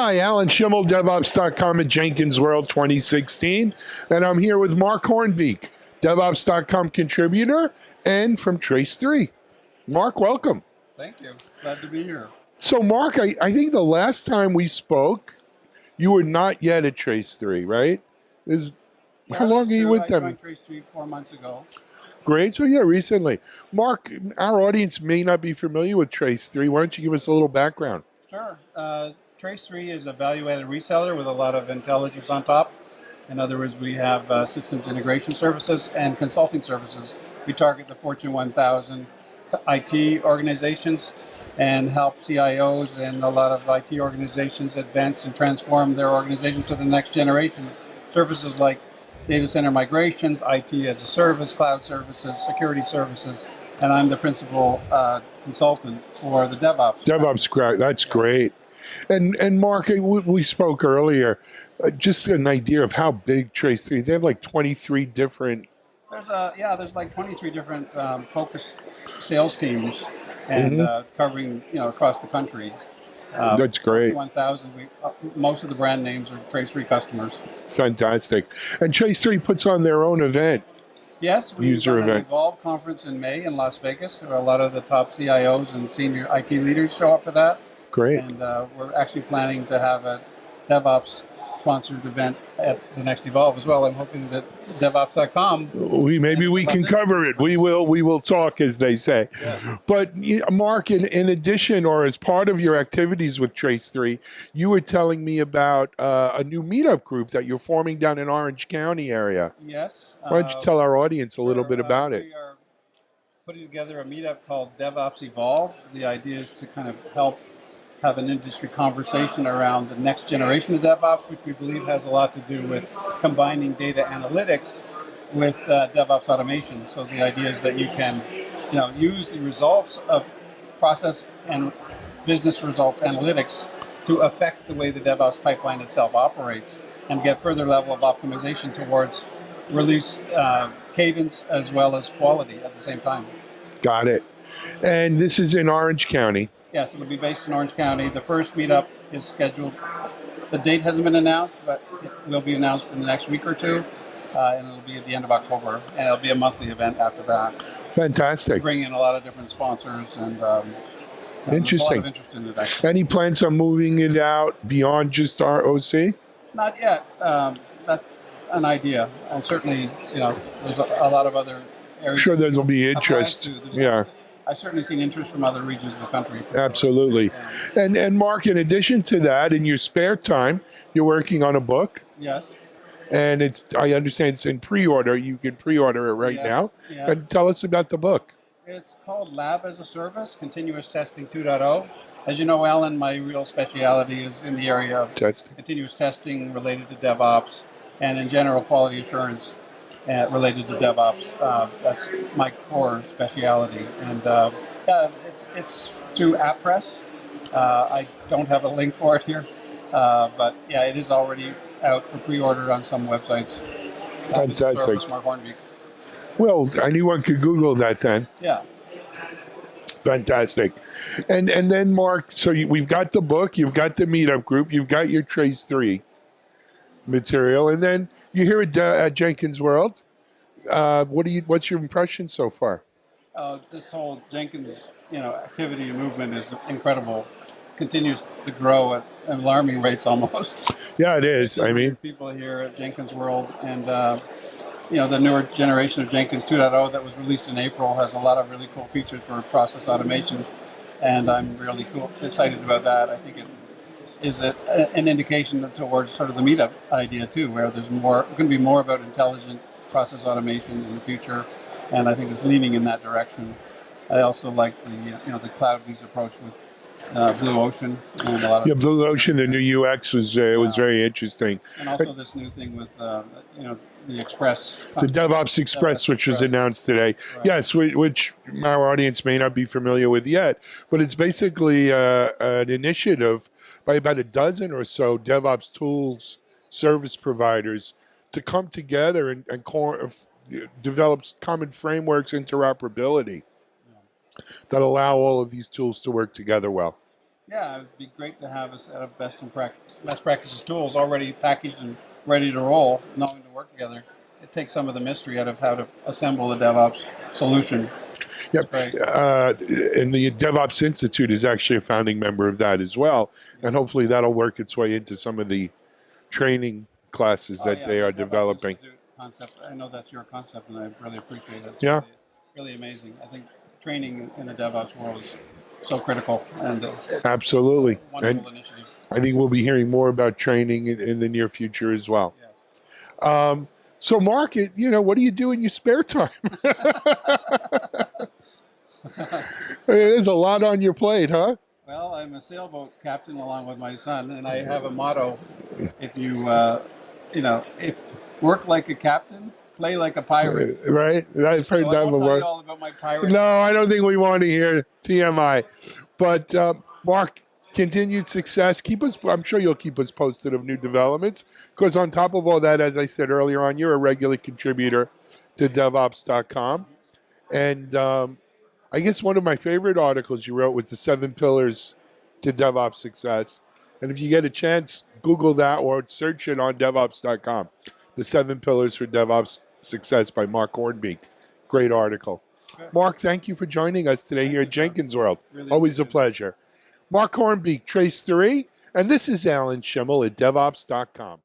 Hi, Alan Schimmel, DevOps.com at Jenkins World 2016. And I'm here with Marc Hornbeek, DevOps.com contributor and from Trace3. Marc, welcome. Thank you. Glad to be here. So, Marc, I think the last time we spoke, you were not yet at Trace3, right? How long are you with them? I joined Trace3 4 months ago. Great. So, yeah, recently. Marc, our audience may not be familiar with Trace3. Why don't you give us a little background? Sure. Trace3 is a value-added reseller with a lot of intelligence on top. In other words, we have systems integration services and consulting services. We target the Fortune 1000 IT organizations and help CIOs and a lot of IT organizations advance and transform their organization to the next generation. Services like data center migrations, IT as a service, cloud services, security services, and I'm the principal consultant for the DevOps. DevOps, that's great. And Marc, we spoke earlier, just an idea of how big Trace3 is. They have like 23 different... There's like 23 different focus sales teams and covering, across the country. That's great. 1,000. Most of the brand names are Trace3 customers. Fantastic. And Trace3 puts on their own event. Yes, we run an Evolve conference in May in Las Vegas. A lot of the top CIOs and senior IT leaders show up for that. Great. And we're actually planning to have a DevOps sponsored event at the next Evolve as well. I'm hoping that DevOps.com. Maybe we can cover it. We will talk, as they say. Yeah. But Marc, in addition, or as part of your activities with Trace3, you were telling me about a new meetup group that you're forming down in Orange County area. Yes. Why don't you tell our audience a little bit about it? We are putting together a meetup called DevOps Evolve. The idea is to kind of help have an industry conversation around the next generation of DevOps, which we believe has a lot to do with combining data analytics with DevOps automation. So the idea is that you can, use the results of process and business results analytics to affect the way the DevOps pipeline itself operates and get further level of optimization towards release cadence as well as quality at the same time. Got it. And this is in Orange County. Yes, it'll be based in Orange County. The first meetup is scheduled. The date hasn't been announced, but it will be announced in the next week or two, and it'll be at the end of October, and it'll be a monthly event after that. Fantastic. Bring in a lot of different sponsors, and interesting. A lot of interest in it, actually. Any plans on moving it out beyond just ROC? Not yet. That's an idea, and certainly, there's a lot of other areas. Sure, there will be interest. Yeah. I've certainly seen interest from other regions of the country. Absolutely. And Marc, in addition to that, in your spare time, you're working on a book. Yes. And I understand it's in pre-order. You can pre-order it right now. Yes. And tell us about the book. It's called Lab as a Service, Continuous Testing 2.0. As you know, Alan, my real specialty is in the area of continuous testing related to DevOps and in general quality assurance related to DevOps. That's my core specialty. And it's through AppPress. I don't have a link for it here, but yeah, it is already out for pre-order on some websites. Fantastic. Marc Hornbeek. Well, anyone could Google that then. Yeah. Fantastic. And then Marc, so we've got the book, you've got the meetup group, you've got your Trace3 material, and then you're here at Jenkins World. What's your impression so far? This whole Jenkins, activity and movement is incredible. Continues to grow at alarming rates almost. Yeah, it is. I mean, people here at Jenkins World, and the newer generation of Jenkins 2.0 that was released in April has a lot of really cool features for process automation, and I'm really excited about that. I think it is an indication towards sort of the meetup idea too, where there's going to be more about intelligent process automation in the future, and I think it's leaning in that direction. I also like the cloud-based approach with Blue Ocean. And a lot of Blue Ocean, the new UX was very interesting. And also this new thing with the Express. The DevOps Express, which was announced today. Right. Yes, which our audience may not be familiar with yet, but it's basically an initiative by about a dozen or so DevOps tools, service providers to come together and develop common frameworks, interoperability that allow all of these tools to work together well. Yeah, it'd be great to have a set of best practices tools already packaged and ready to roll, knowing to work together. It takes some of the mystery out of how to assemble a DevOps solution. It's Yep. great. And the DevOps Institute is actually a founding member of that as well. And hopefully that'll work its way into some of the training classes that they are the DevOps developing. Institute concept. I know that's your concept, and I really appreciate it. It's Yeah. really amazing. I think training in the DevOps world is so critical, and it's Absolutely. a wonderful And initiative. I think we'll be hearing more about training in the near future as well. Yes. So, Marc, what do you do in your spare time? There's a lot on your plate, huh? Well, I'm a sailboat captain along with my son, and I have a motto: if you, if work like a captain, play like a pirate. Right? I've heard So I that won't tell before. you all about my pirate. No, I don't think we want to hear TMI. But Marc, continued success. Keep us. I'm sure you'll keep us posted of new developments. Because on top of all that, as I said earlier on, you're a regular contributor to DevOps.com, and I guess one of my favorite articles you wrote was the 7 pillars to DevOps success. And if you get a chance, Google that or search it on DevOps.com. The 7 pillars for DevOps success by Marc Hornbeek. Great article. Good. Marc, thank you for joining us today here at Jenkins World. Really Always a appreciate it. pleasure. Marc Hornbeek, Trace3, and this is Alan Schimmel at DevOps.com.